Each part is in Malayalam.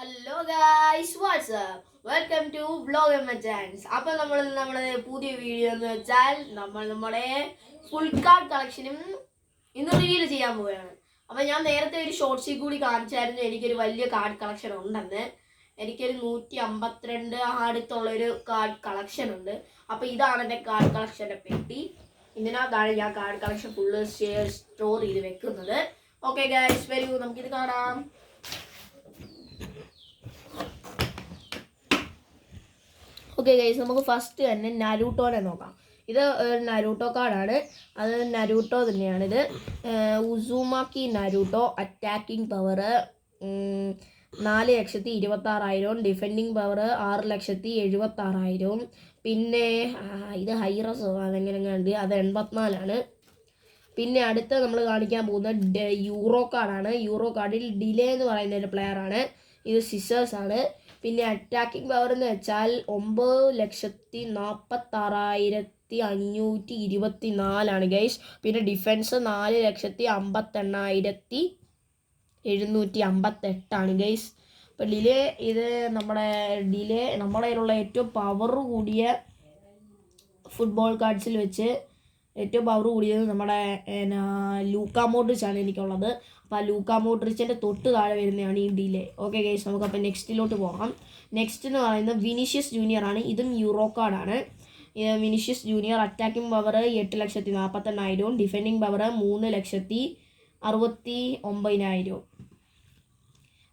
Hello guys what's up welcome to vlog emergence. അപ്പം നമ്മുടെ പുതിയ വീഡിയോ എന്ന് വെച്ചാൽ നമ്മുടെ ഫുൾ കാർഡ് കളക്ഷനും ഇന്ന് റിവീൽ ചെയ്യാൻ പോവുകയാണ്. അപ്പം ഞാൻ നേരത്തെ ഒരു ഷോർട്സിൽ കൂടി കാണിച്ചായിരുന്നു എനിക്കൊരു വലിയ കാർഡ് കളക്ഷൻ ഉണ്ടെന്ന്. എനിക്കൊരു 152 അടുത്തുള്ളൊരു കാർഡ് കളക്ഷൻ ഉണ്ട്. അപ്പം ഇതാണ് എൻ്റെ കാർഡ് കളക്ഷൻ്റെ പെട്ടി. ഇതിനകത്താണ് ഞാൻ കാർഡ് കളക്ഷൻ ഫുള്ള് സ്റ്റോർ ചെയ്ത് വെക്കുന്നത്. ഓക്കെ ഗായ്സ്, വരൂ നമുക്കിത് കാണാം. ഓക്കെ ഗൈസ്, നമുക്ക് ഫസ്റ്റ് തന്നെ നരൂട്ടോനെ നോക്കാം. ഇത് നരൂട്ടോ കാർഡാണ്. അത് നരൂട്ടോ തന്നെയാണിത്. Uzumaki Naruto. Attacking power 4,26,000. Defending power 6,76,000. പിന്നെ ഇത് ഹൈറസ് അതെങ്ങനെയുണ്ട്, അത് 84ആണ്. പിന്നെ അടുത്ത നമ്മൾ കാണിക്കാൻ പോകുന്നത് യൂറോ കാർഡാണ്. യൂറോ കാർഡിൽ ഡിലേ എന്ന് പറയുന്ന ഒരു പ്ലെയറാണ്. ഇത് സിസേഴ്സ് ആണ്. പിന്നെ അറ്റാക്കിംഗ് പവർ എന്ന് വെച്ചാൽ 9,46,524 ഗൈസ്. പിന്നെ ഡിഫെൻസ് 4,58,758 ഗൈസ്. അപ്പോൾ ഡിലേ ഇത് നമ്മുടെ കയ്യിലുള്ള ഏറ്റവും പവർ കൂടിയ ഫുട്ബോൾ കാർഡ്സിൽ വെച്ച് ഏറ്റവും പവർ കൂടിയത് നമ്മുടെ ലൂക്ക മോഡ്രിച്ചാണ് എനിക്കുള്ളത്. അപ്പോൾ ആ ലൂക്ക മോഡ്രിച്ചിൻ്റെ തൊട്ട് താഴെ വരുന്നതാണ് ഈ ഡിലേ. ഓക്കെ ഗൈസ്, നമുക്കപ്പോൾ നെക്സ്റ്റിലോട്ട് പോകാം. നെക്സ്റ്റ് എന്ന് പറയുന്നത് വിനീഷ്യസ് ജൂനിയർ ആണ്. ഇതും യൂറോ കാർഡാണ്. Vinicius junior attacking power 8,48,000. Defending power 3,69,000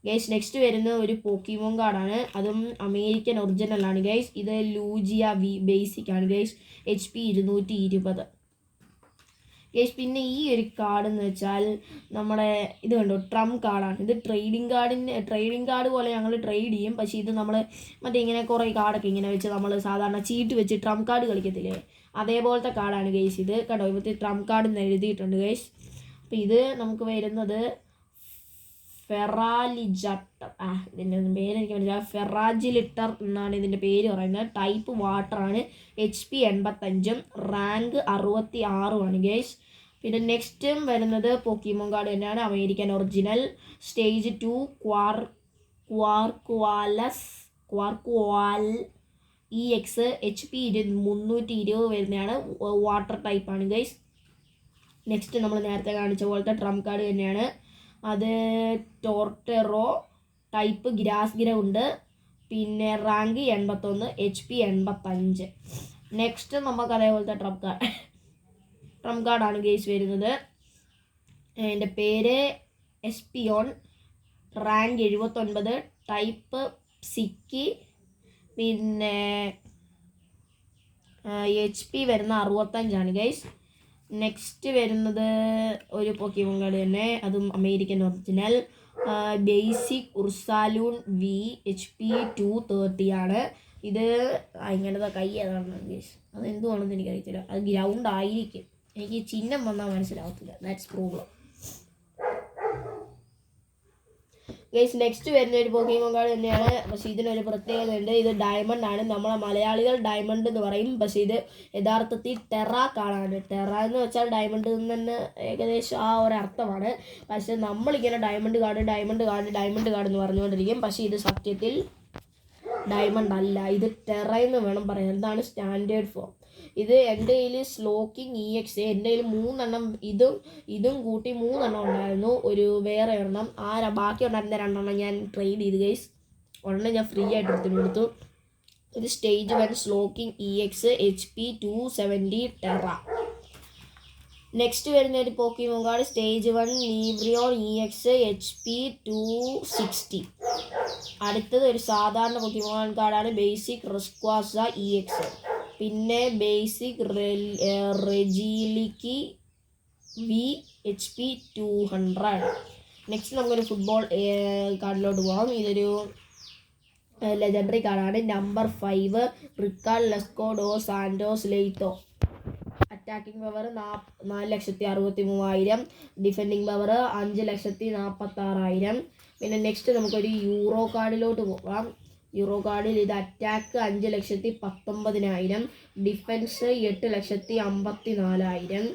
guys. Next വരുന്ന ഒരു പോക്കിമോൻ കാർഡാണ്. അതും അമേരിക്കൻ ഒറിജിനലാണ് ഗൈസ്. ഇത് ലൂജിയ ബേസിക് ആണ് ഗൈസ്. HP 220 guys. പിന്നെ ഈ ഒരു കാർഡ് എന്ന് വെച്ചാൽ നമ്മുടെ ഇത് കണ്ടോ, ട്രംപ് കാർഡാണ്. ഇത് ട്രേഡിംഗ് കാർഡ് പോലെ ഞങ്ങൾ ട്രേഡ് ചെയ്യും. പക്ഷേ ഇത് നമ്മൾ മറ്റേ ഇങ്ങനെ കുറേ കാർഡൊക്കെ ഇങ്ങനെ വെച്ച് നമ്മൾ സാധാരണ ചീട്ട് വെച്ച് ട്രംപ് കാർഡ് കളിക്കത്തില്ലേ, അതേപോലത്തെ കാർഡാണ് ഗൈസ്. ഇത് കണ്ടോ, ഇവിടുത്തെ ട്രംപ് കാർഡ് എന്ന് എഴുതിയിട്ടുണ്ട് ഗൈസ്. അപ്പോൾ ഇത് നമുക്ക് വരുന്നത് ഫെറാലിജട്ടർ. ഇതിൻ്റെ പേരെനിക്ക് മനസ്സിലാവും. ഫെറാജിലിറ്റർ എന്നാണ് ഇതിൻ്റെ പേര് പറയുന്നത്. ടൈപ്പ് വാട്ടറാണ്. HP 85, rank 66 guys. പിന്നെ നെക്സ്റ്റും വരുന്നത് പോക്കിമോൻ കാർഡ് തന്നെയാണ്, American original. Stage 2 ക്വാർക്കുവാൽ EX. HP 320 വരുന്നതാണ്. വാട്ടർ ടൈപ്പാണ് ഗൈസ്. നെക്സ്റ്റ് നമ്മൾ നേരത്തെ കാണിച്ച പോലത്തെ ട്രംപ് കാർഡ് തന്നെയാണ്. അത് ടോർട്ടെറോ ടൈപ്പ് ഗ്രാസ് ഗ്രൗണ്ട്. പിന്നെ റാങ്ക് 81, HP 85. നെക്സ്റ്റ് നമുക്ക് അതേപോലത്തെ ട്രംപ് കാർഡാണ് ഗെയ്സ് വരുന്നത്. എൻ്റെ പേര് എസ്പിയോൺ. Rank 79, type Sikki. പിന്നെ HP വരുന്ന 65 ഗൈസ്. നെക്സ്റ്റ് വരുന്നത് ഒരു പോക്കിമോൻ കാർഡ് തന്നെ, അതും American original. Basic Ursaluna V. HP 230 ആണ്. ഇത് ഇങ്ങനത്തെ കൈ ഏതാണ് ഗൈസ്, അത് എന്തുവാണെന്ന് എനിക്കറിയത്തില്ല. അത് ഗ്രൗണ്ട് ആയിരിക്കും, എനിക്ക് ചിഹ്നം വന്നാൽ മനസ്സിലാവത്തില്ല. That's problem guys. നെക്സ്റ്റ് വരുന്ന ഒരു പോക്കിമോൻ കാർഡ് തന്നെയാണ്. പക്ഷേ ഇതിനൊരു പ്രത്യേകത ഉണ്ട്. ഇത് ഡയമണ്ട് ആണ്. നമ്മളെ മലയാളികൾ ഡയമണ്ട് എന്ന് പറയും. പക്ഷേ ഇത് യഥാർത്ഥത്തിൽ ടെറ കാർഡാണ്. ടെറ എന്ന് വെച്ചാൽ ഡയമണ്ട് എന്ന് തന്നെ ഏകദേശം ആ ഒരു അർത്ഥമാണ്. പക്ഷേ നമ്മളിങ്ങനെ ഡയമണ്ട് കാർഡ് എന്ന് പറഞ്ഞുകൊണ്ടിരിക്കും. പക്ഷേ ഇത് സത്യത്തിൽ ഡയമണ്ട് അല്ല, ഇത് ടെറ എന്ന് വേണം പറയാൻ. എന്താണ് സ്റ്റാൻഡേർഡ് ഫോം. ഇത് എൻ്റെ കയ്യിൽ സ്ലോക്കിംഗ് EX എൻ്റെ കയ്യിൽ 3 എണ്ണം, ഇതും കൂട്ടി 3 എണ്ണം ഉണ്ടായിരുന്നു. ഒരു വേറെ ഒരെണ്ണം ബാക്കി ഉണ്ടായിരുന്ന 2 എണ്ണം ഞാൻ ട്രേഡ് ചെയ്ത് ഗൈസ്. ഒരെണ്ണം ഞാൻ ഫ്രീ ആയിട്ട് കൊടുത്തു. ഇത് stage 1 Slowking EX HP 270 Tera. Next വരുന്ന ഒരു പോക്കിമോൻ കാർഡ് സ്റ്റേജ് 1 നീവ്രിയോൺ EX HP 260. അടുത്തത് ഒരു സാധാരണ പോക്കിമോൻ കാർഡാണ്, ബേസിക് റെസ്ക്വാസ EX. പിന്നെ basic Regieleki V HP 200. Next നമുക്കൊരു ഫുട്ബോൾ കാർഡിലോട്ട് പോകാം. ഇതൊരു ലെജൻഡറി കാർഡാണ്. നമ്പർ 5 റിക്കാർഡ് ലെസ്കോ dos Santos Leite. Attacking power 4,63,000. Defending power 5,46,000. പിന്നെ നെക്സ്റ്റ് നമുക്കൊരു യൂറോ കാർഡിലോട്ട് പോകാം. യൂറോ കാർഡിൽ ഇത് അറ്റാക്ക് 5,19,000. ഡിഫെൻസ് 8,54,000.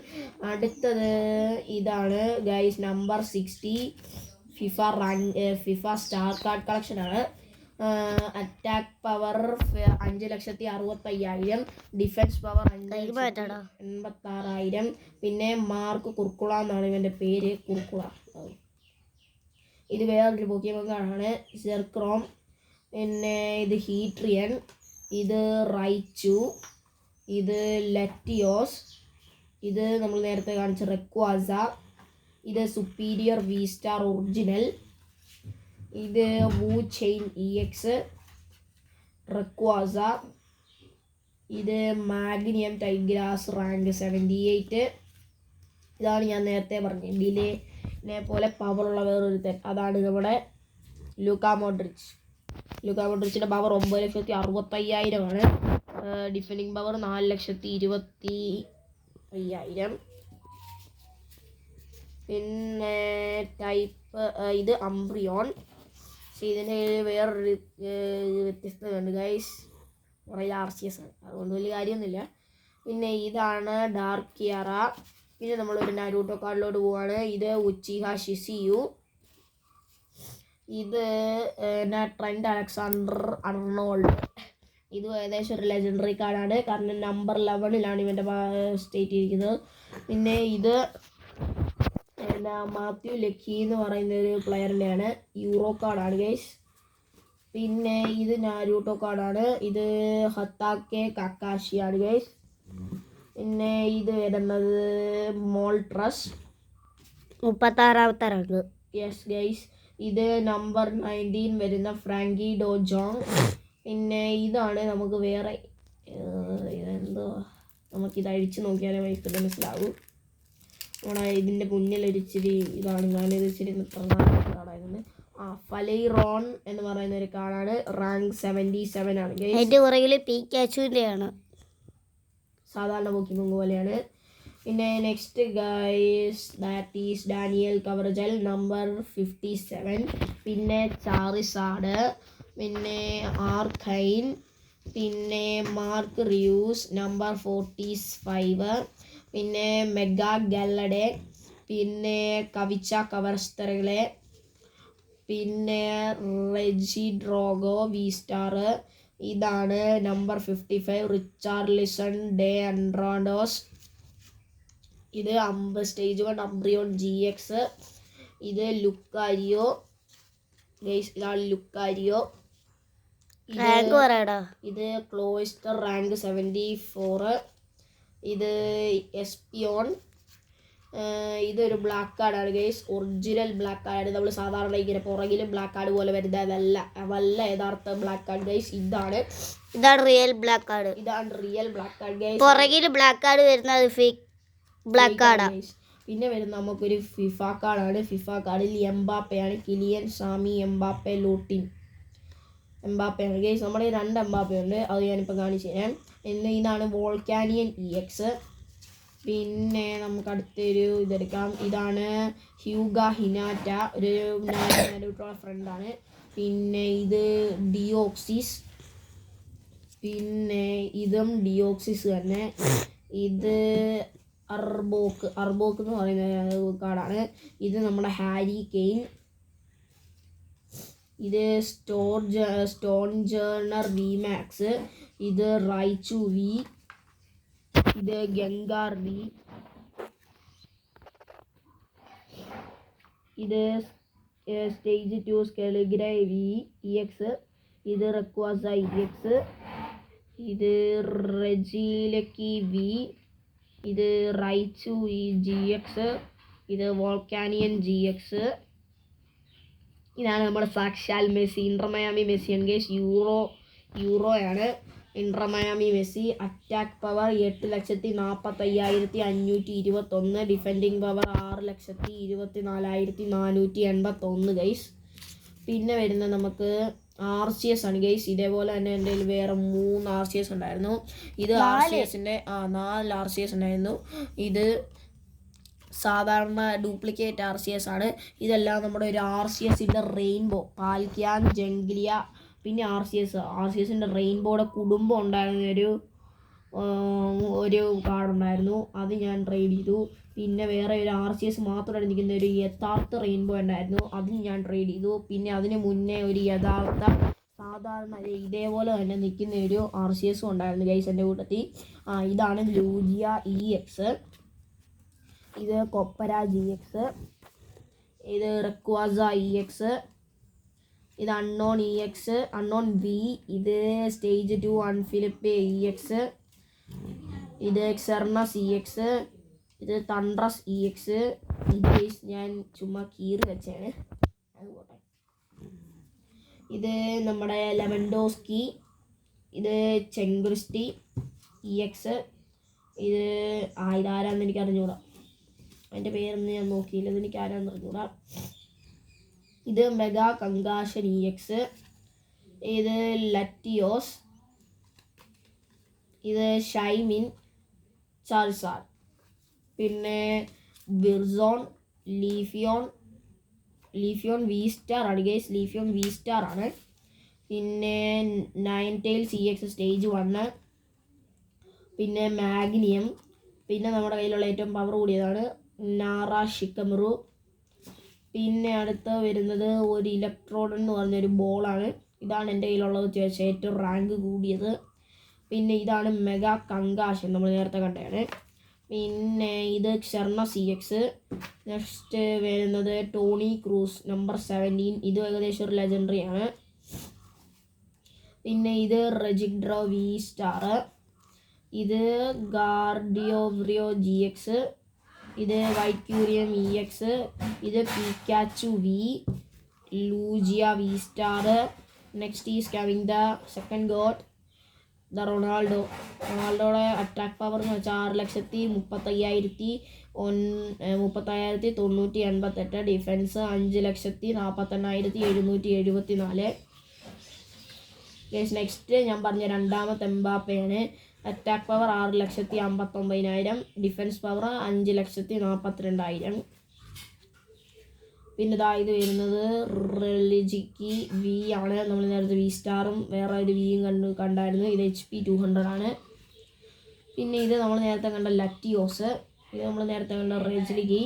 അടുത്തത് ഇതാണ് guys, number 60 FIFA star card കളക്ഷനാണ്. Attack power 5,65,000, defence power 5,86,000. പിന്നെ മാർക്ക് കുർക്കുള എന്നാണ് ഇവൻ്റെ പേര്, കുർക്കുള. ഇത് വേറൊരു പോക്കിമോൺ കാർഡാണ്, സെർക്രോം. പിന്നെ ഇത് ഹീട്രിയൻ, ഇത് റൈച്ചു, ഇത് ലെറ്റിയോസ്, ഇത് നമ്മൾ നേരത്തെ കാണിച്ച റെക്വാസ, ഇത് സുപ്പീരിയർ വി സ്റ്റാർ ഒറിജിനൽ, ഇത് വൂ ചെയിൻ EX റെക്വാസ, ഇത് മാഗ്നിയം ടൈഗ്രാസ് റാങ്ക് 78. ഇതാണ് ഞാൻ നേരത്തെ പറഞ്ഞത് ഡിലേനെ പോലെ പവറുള്ള വേറൊരു തെറ്റ്. അതാണ് നമ്മുടെ ലൂക്കാ മോഡ്രിച്ചിൻ്റെ പവർ 9,65,000 ആണ്. Defending power 4,25,000. പിന്നെ ടൈപ്പ് ഇത് അംബ്രിയോൺ. പക്ഷേ ഇതിന് വേറൊരു വ്യത്യസ്തതയുണ്ട് ഗൈസ്, കുറേ RCS ആണ്, അതുകൊണ്ട് വലിയ കാര്യമൊന്നുമില്ല. പിന്നെ ഇതാണ് ഡാർക്ക് കിയാറ. പിന്നെ നമ്മളൊരു നാരൂട്ടോ കാർഡിലോട്ട് പോവാണ്. ഇത് ഉച്ചിഹ ഷിസിയു, ഇത് ട്രെൻഡ് അലക്സാണ്ടർ അർണോൾഡ്. ഇത് ഏകദേശം ഒരു ലെജൻഡറി കാർഡാണ്, കാരണം നമ്പർ 11 ഇവൻ്റെ സ്റ്റേറ്റ് ഇരിക്കുന്നത്. പിന്നെ ഇത് മാത്യു ലക്കി എന്ന് പറയുന്ന ഒരു പ്ലെയറിൻ്റെയാണ്, യൂറോ കാർഡാണ് ഗൈസ്. പിന്നെ ഇത് നാരൂട്ടോ കാർഡാണ്, ഇത് ഹത്താക്കെ കക്കാഷിയാണ് ഗൈസ്. പിന്നെ ഇത് വരുന്നത് മോൾട്രസ് 36ാമത്തെ റാങ്ക്. Yes guys. ഇത് നമ്പർ 19 വരുന്ന ഫ്രാങ്കി ഡോജോങ്. പിന്നെ ഇതാണ് നമുക്ക് വേറെ ഇതെന്തോ, നമുക്കിത് അഴിച്ച് നോക്കിയാലേ മനസ്സിലാവും. നമ്മുടെ ഇതിൻ്റെ മുന്നിലൊരിച്ചിരി ഇതാണ്, ഞാനിത് ഇച്ചിരി പ്രധാനപ്പെട്ട കാർഡായിരുന്നു. ഫലൈറോൺ എന്ന് പറയുന്ന ഒരു കാർഡാണ്, റാങ്ക് 77 ആണ്. അതിൻ്റെ പുറകിൽ പിക്കാച്ചുവിൻ്റെയാണ്, സാധാരണ പോക്കിമോൻ പോലെയാണ്. പിന്നെ next guys that is Daniel Carvajal number 57. പിന്നെ ചാറിസാഡ്, പിന്നെ ആർഖൈൻ, പിന്നെ മാർക്ക് റിയൂസ് നമ്പർ 45, പിന്നെ മെഗാ ഗല്ലഡെ, പിന്നെ കവിച്ച കവർസ്തറകളെ, പിന്നെ റെജി ഡ്രോഗോ വി സ്റ്റാർ. ഇതാണ് നമ്പർ 55 റിച്ചാർലിസൺ ഡെ ആൻഡ്രാഡോസ്. ഇത് സ്റ്റേജ് 1 അംബ്രിയോൺ GX. ഇത് ലുക്കാരിയോ ഗൈസ്, ഇതാണ് ലുക്കാരിയോ. ഇത് ക്ലോയിസ്റ്റർ റാങ്ക് 74. ഇത് എസ്പിയോൺ. ഇതൊരു ബ്ലാക്ക് കാർഡാണ് ഗൈസ്, ഒറിജിനൽ ബ്ലാക്ക് കാർഡ്. നമ്മൾ സാധാരണ ഇങ്ങനെ പുറകിലും ബ്ലാക്ക് കാർഡ് പോലെ വരുന്നതല്ല, യഥാർത്ഥ ബ്ലാക്ക് കാർഡ് ഗൈസ്. ഇതാണ് റിയൽ ബ്ലാക്ക് കാർഡ്. ഗൈസ്. പുറകിൽ ബ്ലാക്ക് കാർഡ് വരുന്നത് ഫേക്ക് ബ്ലാക്ക് കാർഡാണ്. പിന്നെ വരുന്ന നമുക്കൊരു ഫിഫ കാർഡാണ്. ഫിഫ കാർഡിൽ എംബാപ്പയാണ്, കിലിയൻ സാമി എംബാപ്പെ ലൂട്ടിൻ എംബാപ്പയാണ് ഗൈസ്. നമ്മുടെ 2 എംബാപ്പ ഉണ്ട്, അത് ഞാനിപ്പോൾ കാണിച്ചു തരാം. ഇതാണ് വോൾക്കാനിയൻ EX. പിന്നെ നമുക്ക് അടുത്തൊരു ഇതെടുക്കാം. ഇതാണ് ഹ്യൂഗ ഹിനാറ്റ, ഒരു നാരൂട്ടോയുടെ ഫ്രണ്ടാണ്. പിന്നെ ഇത് ഡിയോക്സിസ്. പിന്നെ ഇതും ഡിയോക്സിസ് തന്നെ. ഇത് അർബോക്ക് എന്ന് പറയുന്ന കാർഡാണ്. ഇത് നമ്മുടെ ഹാരി കെയിൻ. ഇത് സ്റ്റോൺ ജേർണർ VMAX. ഇത് റൈച്ചു വി. ഇത് ഗംഗാർ വി. ഇത് സ്റ്റേജ് 2 സ്കെലിഗ്രൈ EX. ഇത് റെക്വാസ EX. ഇത് റെജിലക്കി വി. ഇത് റൈച്ചു GX. ഇത് വോൾക്കാനിയൻ GX. ഇതാണ് നമ്മുടെ സാക്ഷാൽ മെസ്സി, ഇന്റർ മയാമി മെസ്സിയാണ് ഗൈസ്. യൂറോയാണ് Inter Miami Messi. Attack power 8,45,521. Defending power 6,24,481 guys. പിന്നെ വരുന്ന നമുക്ക് RCS ആണ് ഗൈസ്. ഇതേപോലെ തന്നെ എൻ്റെ കയ്യിൽ വേറെ 3 RCS ഉണ്ടായിരുന്നു. ഇത് RCSൻ്റെ 4 RCS ഉണ്ടായിരുന്നു. ഇത് സാധാരണ ഡ്യൂപ്ലിക്കേറ്റ് RCS ആണ്. ഇതെല്ലാം നമ്മുടെ ഒരു RCSൻ്റെ റെയിൻബോ, പാൽക്യാൻ, ജംഗ്ലിയ, പിന്നെ RCSൻ്റെ റെയിൻബോയുടെ കുടുംബം ഉണ്ടായിരുന്ന ഒരു കാർഡുണ്ടായിരുന്നു, അത് ഞാൻ ട്രേഡ് ചെയ്തു. പിന്നെ വേറെ ഒരു RCS മാത്രമായിട്ട് നിൽക്കുന്ന ഒരു യഥാർത്ഥ റെയിൻബോ ഉണ്ടായിരുന്നു, അതും ഞാൻ ട്രേഡ് ചെയ്തു. പിന്നെ അതിന് മുന്നേ ഒരു യഥാർത്ഥ സാധാരണ ഇതേപോലെ തന്നെ നിൽക്കുന്ന ഒരു RCS ഉണ്ടായിരുന്നു ഗൈസ് എൻ്റെ കൂട്ടത്തിൽ. ഇതാണ് ലൂജിയ EX, ഇത് കൊപ്പര GX, ഇത് റെക്വാസ EX, ഇത് അൺനോൺ EX, അൺനോൺ V, ഇത് സ്റ്റേജ് 2 അൺഫിലിപ്പ് EX, ഇത് എക്സർണസ് EX, ഇത് തണ്ട്രസ് EX. ഇത് ഞാൻ ചുമ്മാ കീറി വെച്ചാണ്, അതുപോട്ടെ. ഇത് നമ്മുടെ ലെവൻഡോസ്കി, ഇത് ചെങ്ക്രിസ്റ്റി EX, ഇത് ഇതാരാന്ന് എനിക്ക് അറിഞ്ഞൂടാ, അതിൻ്റെ പേരൊന്നും ഞാൻ നോക്കിയില്ല, ഇതെനിക്ക് ആരാന്ന് അറിഞ്ഞൂടാ. ഇത് മെഗാ കങ്കാഷൻ EX, ഇത് ലറ്റിയോസ്, ഇത് ഷൈമിൻ ചാർസാർ, പിന്നെ വിർസോൺ, ലീഫിയോൺ V സ്റ്റാർ ആണ് ഗൈസ്, ലീഫിയോൺ V സ്റ്റാർ ആണ്. പിന്നെ നയൻറ്റെയിൽസ് EX സ്റ്റേജ് 1, പിന്നെ മാഗ്നിയം, പിന്നെ നമ്മുടെ കയ്യിലുള്ള ഏറ്റവും പവർ കൂടിയതാണ് നാറ ഷിക്കമറു. പിന്നെ അടുത്ത് വരുന്നത് ഒരു ഇലക്ട്രോൺ എന്ന് പറഞ്ഞൊരു ബോളാണ്, ഇതാണ് എൻ്റെ കയ്യിലുള്ളത് വെച്ച് ഏറ്റവും റാങ്ക് കൂടിയത്. പിന്നെ ഇതാണ് മെഗാ കങ്കാഷൻ, നമ്മൾ നേരത്തെ കണ്ടതാണ്. പിന്നെ ഇത് ക്ഷർണസ് EX. നെക്സ്റ്റ് വരുന്നത് ടോണി ക്രൂസ് നമ്പർ 17, ഇത് ഏകദേശം ഒരു ലെജൻഡറി ആണ്. പിന്നെ ഇത് റെജിഡ്രോ V സ്റ്റാർ, ഇത് ഗാർഡിയോവ്രിയോ GX, ഇത് വൈറ്റ് ക്യൂരിയം EX, ഇത് Pikachu V, Lugia V star. Next is coming the second god, the റൊണാൾഡോയുടെ അറ്റാക്ക് പവർ എന്ന് വെച്ചാൽ 6,35,988, ഡിഫൻസ് 5,48,774. നെക്സ്റ്റ് ഞാൻ പറഞ്ഞ രണ്ടാമത്തെ എംബാപ്പയാണ്. Attack power 6,59,000, defence power 5,42,000. പിന്നെ ഇത് വരുന്നത് റിലിജിക്കി V ആണ്, നമ്മൾ നേരത്തെ V സ്റ്റാറും വേറെ ഒരു Vയും കണ്ടായിരുന്നു, ഇത് HP 200 ആണ്. പിന്നെ ഇത് നമ്മൾ നേരത്തെ കണ്ട ലറ്റിയോസ്, ഇത് നമ്മൾ നേരത്തെ കണ്ട റെജിലിക്കി.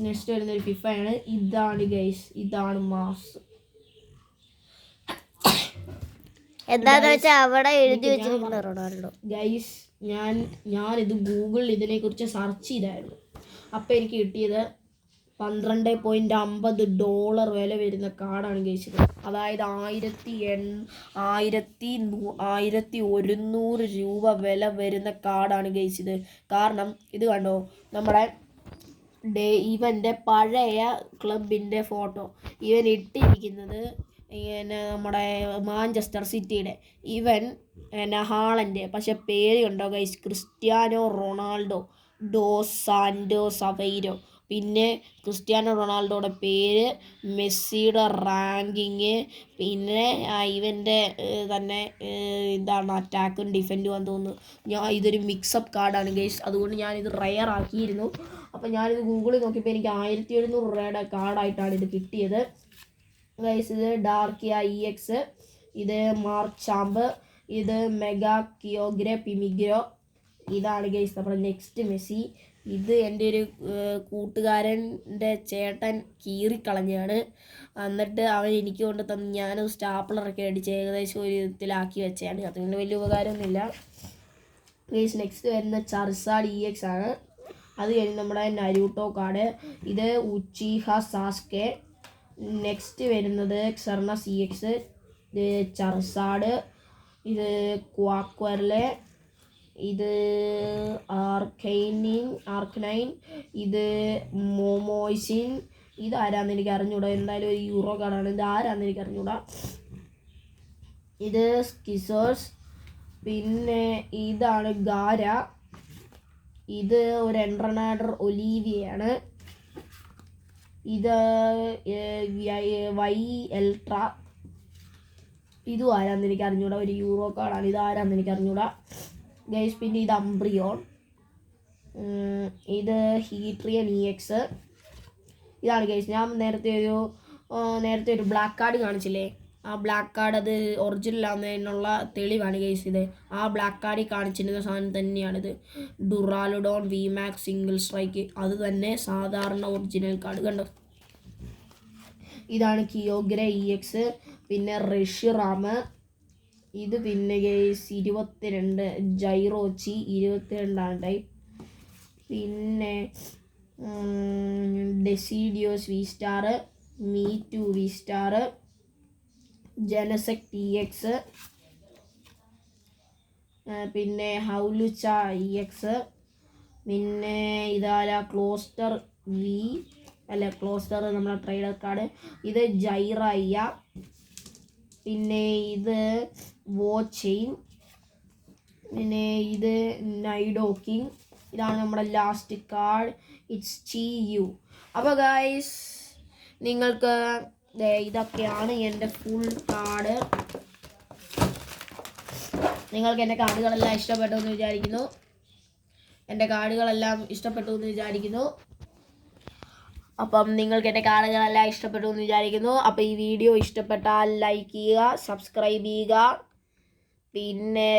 നെക്സ്റ്റ് വരുന്നൊരു ഫിഫയാണ്, ഇതാണ് ഗൈസ്, ഇതാണ് മാസ്. എന്താന്ന് വെച്ചാൽ അവിടെ എഴുതി വെച്ചിരിക്കുന്ന റൊണാൾഡോ. ഗൈസ് ഞാനിത് ഗൂഗിളിൽ ഇതിനെക്കുറിച്ച് സെർച്ച് ചെയ്തായിരുന്നു, അപ്പോൾ എനിക്ക് കിട്ടിയത് $12.50 വില വരുന്ന കാർഡാണ് ഗൈസ് ഇത്. അതായത് 1,100 രൂപ വില വരുന്ന കാർഡാണ് ഗൈസ് ഇത്. കാരണം ഇത് കണ്ടോ, നമ്മുടെ ഇവൻ്റെ പഴയ ക്ലബിൻ്റെ ഫോട്ടോ ഇവൻ ഇട്ടിരിക്കുന്നത് നമ്മുടെ മാഞ്ചസ്റ്റർ സിറ്റിയുടെ, ഇവൻ ഹാളൻ്റെ, പക്ഷെ പേര് കണ്ടോ guys, Cristiano Ronaldo dos Santos Aveiro. പിന്നെ ക്രിസ്ത്യാനോ റൊണാൾഡോയുടെ പേര്, മെസ്സിയുടെ റാങ്കിങ്, പിന്നെ ഇവൻ്റെ തന്നെ എന്താണ് അറ്റാക്കും ഡിഫെൻഡും ആണെന്ന് തോന്നുന്നു. ഇതൊരു മിക്സപ്പ് കാർഡാണ് ഗൈസ്, അതുകൊണ്ട് ഞാനിത് റെയർ ആക്കിയിരുന്നു. അപ്പോൾ ഞാനിത് ഗൂഗിളിൽ നോക്കിയപ്പോൾ എനിക്ക് 1,700 രൂപയുടെ കാർഡായിട്ടാണ് ഇത് കിട്ടിയത് ഗൈസ്. ഇത് ഡാർക്കിയ EX, ഇത് മാർക്ക് ചാമ്പ്, ഇത് മെഗാ കിയോഗ്രെ പിമിഗ്രോ. ഇതാണ് ഗൈസ് നമ്മുടെ നെക്സ്റ്റ് മെസ്സി. ഇത് എൻ്റെ ഒരു കൂട്ടുകാരൻ്റെ ചേട്ടൻ കീറിക്കളഞ്ഞാണ്, എന്നിട്ട് അവൻ എനിക്ക് കൊണ്ട് തന്ന് ഞാനത് സ്റ്റാപ്ലറൊക്കെ അടിച്ച് ഏകദേശം ഒരു വിധത്തിലാക്കി വെച്ചാണ്, അതുകൊണ്ട് വലിയ ഉപകാരമൊന്നുമില്ല ഗൈസ്. നെക്സ്റ്റ് വരുന്ന ചർസാഡ് EX ആണ്. അത് കഴിഞ്ഞ് നമ്മുടെ നരൂട്ടോ കാർഡ്, ഇത് ഉച്ചീഹ സാസ്കെ. നെക്സ്റ്റ് വരുന്നത് ക്ഷർണസ് EX, ഇത് ചർസാഡ്, ഇത് ക്വാക്വർലെ, ഇത് ആർക്കനൈൻ, ഇത് മോമോയ്സിൻ. ഇതാരാന്ന് എനിക്ക് അറിഞ്ഞൂടാ, എന്തായാലും ഒരു യൂറോ കാർഡാണ്, ഇത് ആരാന്ന് എനിക്ക് അറിഞ്ഞൂടാ. ഇത് സ്കിസേഴ്സ്. പിന്നെ ഇതാണ് ഗാര, ഇത് ഒരു എൻട്രനാഡർ ഒലീവിയാണ്. ഇത് വൈ എൽട്ര, ഇതും ആരാന്ന് എനിക്ക് അറിഞ്ഞൂടാ, ഒരു യൂറോ കാർഡാണ്, ഇത് ആരാന്ന് എനിക്ക് അറിഞ്ഞൂടാ ഗൈസ്. പിന്നെ ഇത് അംബ്രിയോൺ, ഇത് ഹീട്രിയൻ EX. ഇതാണ് ഗൈസ്, ഞാൻ നേരത്തെ ഒരു ബ്ലാക്ക് കാർഡ് കാണിച്ചില്ലേ, ആ ബ്ലാക്ക് കാർഡ് അത് ഒറിജിനൽ ആവുന്നതിനുള്ള തെളിവാണ് ഗൈസ് ഇത്. ആ ബ്ലാക്ക് കാർഡിൽ കാണിച്ചിരുന്ന സാധനം തന്നെയാണിത്. ഡുറാലുഡോൺ വിമാക്സ് സിംഗിൾ സ്ട്രൈക്ക്, അത് തന്നെ സാധാരണ ഒറിജിനൽ കാർഡ് കണ്ടോ. ഇതാണ് കിയോഗ്രെ EX, പിന്നെ റെഷിറാം, ഇത് പിന്നെ ഗൈസ് 22 ജൈറോച്ചി 22 ടൈപ്പ്, പിന്നെ ഡെസിഡിയോസ് V-Star, Me2 V-Star, ജനസെക് TX, പിന്നെ ഹൗലുച്ച EX, പിന്നെ ഇതാരാ ക്ലോസ്റ്റർ ക്ലോസ്റ്റർ നമ്മളെ ട്രേഡർ കാർഡ്, ഇത് ജൈറയ്യ, പിന്നെ ഇത് വോച്ചെയിൻ, പിന്നെ ഇത് നൈഡോക്കിങ്. ഇതാണ് നമ്മുടെ ലാസ്റ്റ് കാർഡ്, ഇറ്റ്സ് TU. അപ്പോൾ ഗൈസ് നിങ്ങൾക്ക് ഇതൊക്കെയാണ് എൻ്റെ ഫുൾ കാർഡ്. നിങ്ങൾക്ക് എൻ്റെ കാർഡുകളെല്ലാം ഇഷ്ടപ്പെട്ടു എന്ന് വിചാരിക്കുന്നു. അപ്പം നിങ്ങൾക്ക് എൻ്റെ കാർഡുകളെല്ലാം ഇഷ്ടപ്പെട്ടു എന്ന് വിചാരിക്കുന്നു. അപ്പോൾ ഈ വീഡിയോ ഇഷ്ടപ്പെട്ടാൽ ലൈക്ക് ചെയ്യുക, സബ്സ്ക്രൈബ് ചെയ്യുക, പിന്നെ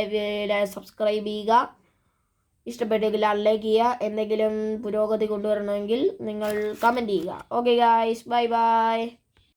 ഇഷ്ടപ്പെട്ടെങ്കിൽ അൺലൈക്ക് ചെയ്യുക. എന്തെങ്കിലും പുരോഗതി കൊണ്ടുവരണമെങ്കിൽ നിങ്ങൾ കമൻറ്റ് ചെയ്യുക. Okay guys, bye bye.